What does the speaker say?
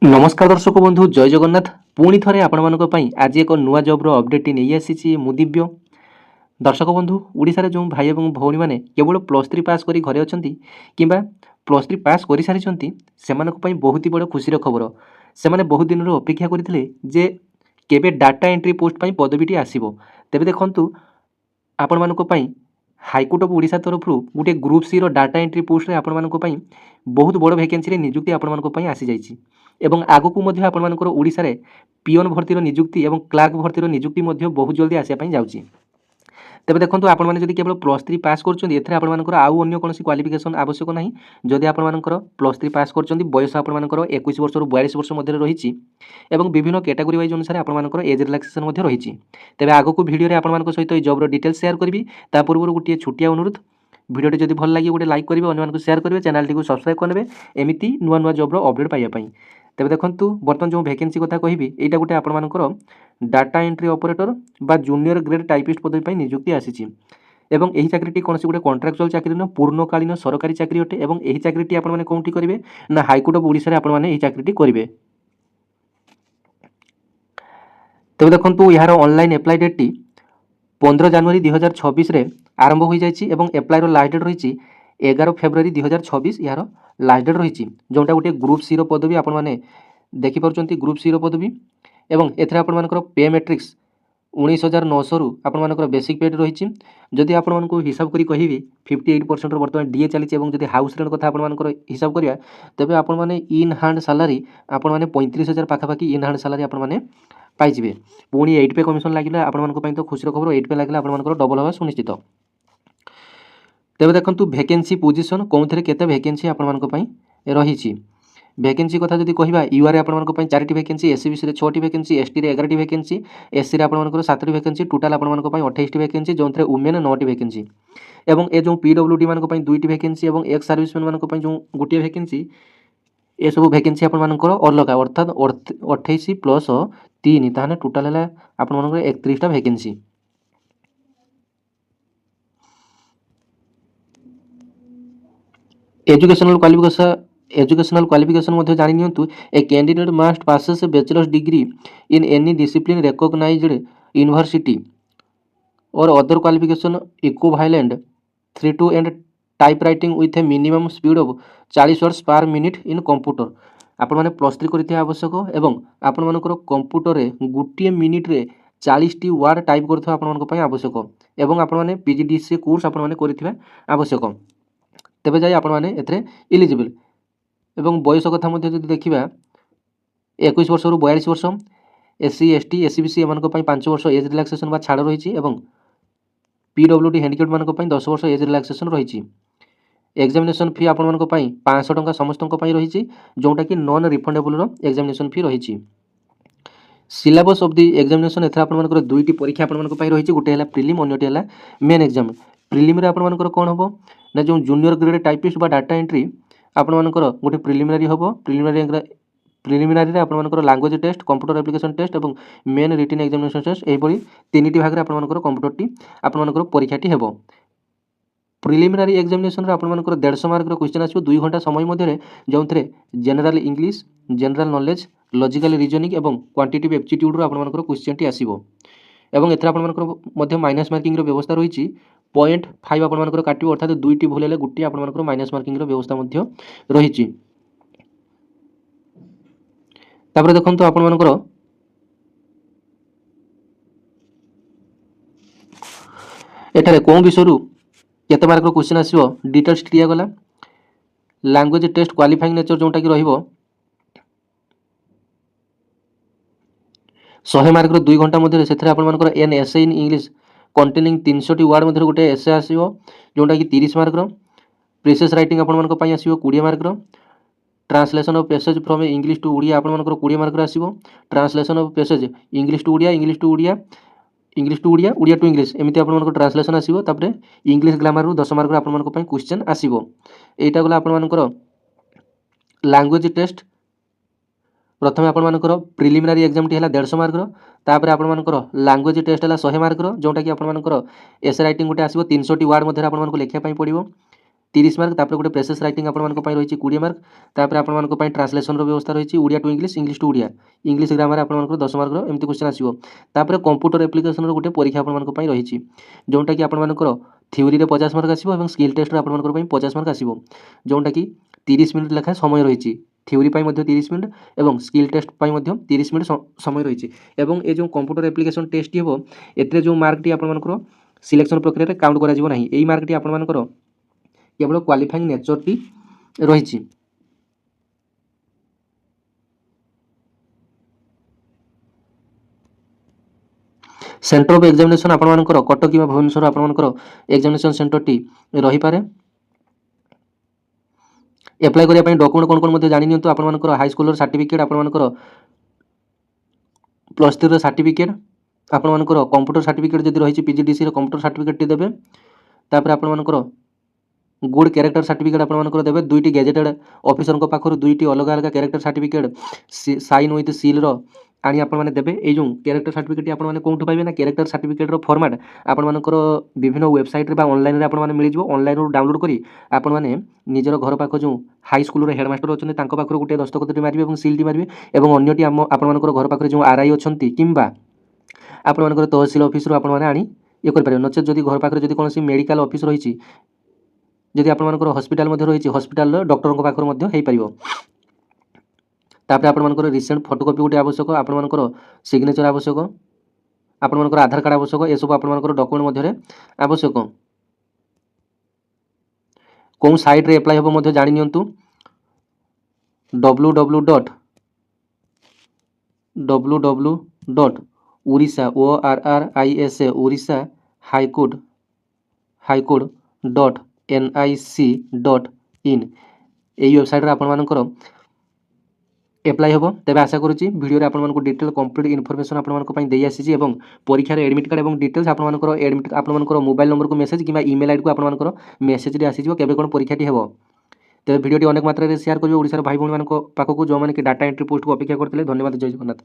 नमस्कार दर्शक बंधु जय जगन्नाथ पुणी थे आपण आज एक नुआ जब्र अपडेट नहीं आसी मु दिव्य दर्शक बंधु ओडिशार जो भाई और भौणी मैंने केवल +3 पास कर घरे अच्छा कि +3 पास कर सारी से बहुत ही बड़ खुशी खबर से बहुत दिन अपेक्षा करते जे केबे डाटा एंट्री पोस्ट पदवीटी आसो तेज देखु आपण मानी हाईकोर्ट ऑफ ओडिशा तरफ गोटे group C data entry post आपण मानी बहुत बड़ वैकेंसी नियुक्ति आपण आसी जाइए एवं आगक आपर ओडिशा रे पिओन भर्तिर नियुक्ति और क्लार्क भर्तिर नियुक्ति बहुत जल्दी आसापी जाऊँगी तेज देखो आपने जब केवल +3 पास कर आउ अन्य कौन क्वालिफिकेशन आवश्यक ना जदि आपर +3 पास कर बयस आपर 21 वर्ष 42 वर्ष मध्य रही विभिन्न कैटेगरी वाइज अनुसार आपर एज रिलैक्सेशन रही तेज आगक भिडियो आप सहित जब्र डिटेल्स शेयर करी पूर्व गोटे छोटिया अनुरोध भिडियोटी जब भल लगे गोटे लाइक करेंगे अन्य शेयर करेंगे चैनल टी सब्सक्राइब करेंगे एमती नुआ नुआ जब्र अपडेट पाइबापी तेज देखो बर्तमान जो वैकेंसी कथा कहि यहाँ गोटे आपर डाटा एंट्री ऑपरेटर बा जूनियर ग्रेड टाइपिस्ट पदवी नियुक्ति आसी एवं यही चाकरी कौन गोटे कॉन्ट्रैक्चुअल चाकरी न पूर्णकालीन सरकारी चाकरी अटे और यही चाकरी आपने कौटी करेंगे ना हाईकोर्ट ऑफ ओडिशा रे आपने यही चाकरी करेंगे तेज देखो यार ऑनलाइन एप्लाई डेट टी 15 जनवरी 2026 आरंभ हो जाए एप्लायर लास्ट डेट रही 11 फेब्रुआरी 2026 यार लास्ट डेट रही जोटा गोटे ग्रुप सी पदवी आपने देखिपुंट ग्रुप सी पदवी एवं एथरे आपर पे मैट्रिक्स 19,900 रु आपर बेसिक पेड रही जदि आपको हिसाब करी कहि 58% बर्तमान डीए चली जब हाउस रेंट कथा आपर हिसाब करिया तेबे आपने इन हैंड सैलरी आपने 35,000 पाखापाखि इन हैंड सैलरी आपने पाइबे पुणी 8 पे कमिशन लगे आपण तो खुशी खबर 8 पे लगे आप डबल हवा सुनिश्चित तेज देखो वैकेंसी पोजिशन कौन थे केते वैकेंसी आपण रही वैकेंसी कथा जब कह यूआर आपंप 4टी वैकेंसी एससीबीसी 6टी वैकेंसी एसटी 11टी वैकेंसी एससी आपंकर 7टी वैकेंसी टोटाल आपंप 28टी वैकेंसी जो वुमेन 9टी वैकेंसी एवं ए जो पीडब्ल्यूडी मान 2टी वैकेंसी और एक्स सर्विसमैन मान जो गोटे वैकेंसी ये सब वैकेंसी आपर अलग अर्थात 28 प्लस 3 ताहने टोटाल है आपर 31टा वैकेंसी एजुकेशनल क्वालिफिकेशन जानी नियंतु a candidate must passes a bachelor's degree in any discipline recognised university or other qualification equivalent 3 and type writing with a minimum speed of 40 words per minute in computer आपण +3 करथिया आवश्यक एवं आपण computer गोटे minute रे 40टी word type करथिया आपण आवश्यक एवं आपण पीजीडीसीए कोर्स आपण करथिया आवश्यक तेबे जाई आपण माने एथरे इलिजिबल एवं बयस कथा जब देखा 21 वर्ष रु 42 वर्ष एससी एसटी एससीबीसी एम 5 वर्ष एज रिलैक्सेशन बा छाड़ रही पीडब्ल्यूडी हैंडिकैप्ड मान 10 वर्ष एज रिलैक्सेशन रही एग्जामिनेशन फी आपण 500 टंका समस्त रही जोटा कि नॉन रिफंडेबल एग्जामिनेशन फी रही सिलेबस ऑफ द एग्जामिनेशन एथरा आपण दुईटी परीक्षा आपण रही गोटे है प्रिलिम अन्यटी है मेन एग्जाम प्रिलिम रे आपण कौन हम ना जो जूनियर ग्रेड टाइपिस्ट बा डाटा एंट्री आपण गोटे प्रिलिमिनारी हम प्रिलिमिनारी आपर language test computer application test और मेन रिटन एग्जामिनेशन टेस्ट यही 3टी भाग में आपर कंप्यूटर आपर परीक्षाटी हे प्रिलिमिनारी एग्जामिनेशन आपर 150 मार्क क्वेश्चन आसो 2 घंटा समय मध्य जो general English general knowledge logical reasoning और क्वांटिटेटिव एप्टीट्यूड आपर क्वेश्चन टी आसो एवं एथरा आपर माइनस मार्किंग व्यवस्था रही 0.5 आपर काटो अर्थात 2टी भूल गोटे आपर माइनस मार्किंग व्यवस्था रही देखो आपर एठारे कौन विषय केते मार्क क्वेश्चन आसो डिटेल्स दिगला लैंग्वेज टेस्ट क्वालिफाइंग नेचर जोटा कि रहिबो 100 मार्क 2 घंटा मध्य से आपर an essay in English containing 300 word मध्य गोटे एसए आसो जोटा कि 30 मार्क प्रीसेस राइटिंग आपण आसो 20 mark translation of passage from English to Odia आपण 20 मार्क आसो translation of passage English to Odia English to Odia English to Odia Odia to English एमती आप ट्रांसलेशन आसो तापर इंग्लिश ग्रामर रु 10 मार्क आपण क्वेश्चन आसो यहाँ गला आपर लैंग्वेज टेस्ट प्रथम आपर प्रिलिमिनारी एग्जाम टी है 150 मार्क तापर आपर लैंग्वेज टेस्ट है 100 मार्क जोटा कि आपर एस राइटिंग गोटे आसो 300 वर्ड मध्य आपको लिखापी पड़ो 30 मार्क तापर गोटे प्रेसेस राइटिंग आपन पाई रही 20 मार्क तापर आपन पाई ट्रांसलेशन व्यवस्था रही Odia to English English to Odia English grammar आपन 10 मार्क एमती क्वेश्चन आसीबो तापर कंप्यूटर एप्लिकेशन गोटे परीक्षा आपन पाई रही जोटा कि आपन थ्योरी 50 मार्क आसीबो एवं स्किल टेस्ट आपन पाई 50 मार्क आसीबो जोटा कि 30 मिनिट लेखा समय रही थ्योरी पाई मध्य 30 मिनिट एवं स्किल टेस्ट पाई मध्य 30 मिनिट समय रही एवं ए जो कंप्यूटर एप्लिकेशन टेस्ट हेबो एते जो मार्क टी आपन सिलेक्शन प्रक्रिया काउंट करा जिवो नाही एई मार्क टी आपन केवल क्वालिफाइंग नेचर टी रही सेंटर ऑफ एग्जामिनेशन आपन कटक कि भुवनेश्वर आपन एग्जामिनेशन सेंटर टी रही पारे एप्लाई करने डॉक्यूमेंट कौन कौन जानी नियंतु आपन हाई स्कूल सर्टिफिकेट आपन प्लस 3 सर्टिफिकेट आपन कंप्यूटर सर्टिफिकेट जदि रही पीजीडीसी कंप्यूटर सर्टिफिकेट टी देबे तापर आपन गुड कैरेक्टर सर्टिफिकेट आपन देबे दुईटी गेजेटेड ऑफिसर को पाखर दुईटी अलग अलग character certificate sign with seal रो आनी आपन माने देबे ए जो कैरेक्टर सर्टिफिकेट आपन माने कोठु पाइबे ना कैरेक्टर सर्टिफिकेट रो फॉर्मेट आपन मानकर विभिन्न वेबसाइट रे बा ऑनलाइन रे आपन माने मिल जिवो ऑनलाइन रो डाउनलोड करी आपन माने निजर घर पाख जो हाई स्कूल रो हेडमास्टर अछन तांको पाखर गुटे दस्तखत मारिबे एवं सील टी मारिबे एवं अन्यटी आपन मानकर घर पाखर जो आरआई अछंती किंबा आपन मानकर तहसील ऑफिस रो आपन माने आनी ये कर पारे नचे जदि घर पाखर जदि कोनसी मेडिकल ऑफिस रही जदि आपन हॉस्पिटल मध्य रही हॉस्पिटल डॉक्टर को पाखर मध्य हेई परिबो तापर आपन रिसेंट फोटोकॉपी गोटे आवश्यक आपन सिग्नेचर आवश्यक आपन आधार कार्ड आवश्यक ये सब आपन डॉक्यूमेंट मध्य आवश्यक कौन साइट रे अप्लाई होबो मध्य जानि नियंतु www.orissa orissa highcourt.nic.in এই ওয়েবসাইট रे आपन एप्लाई हम तेज आशा करुँची भिडियो आपको डिटेल कंप्लीट इनफॉरमेशन आपई आसी और परीक्षार एडमिट कार्ड और डिटेल्स एडमिट आपंकर मोबाइल नंबर को मेसेज कि इमेल आईडी को आपंकर मेसेज आसीज केवे कौन परीक्षाटी हे तेज भिडियो अनेक मात्रा शेयर करेंगे ओडिशार भाई भाई पाखक जो मैंने डाटा एंट्री पोस्ट को अपेक्षा करते धन्यवाद जय जगन्नाथ।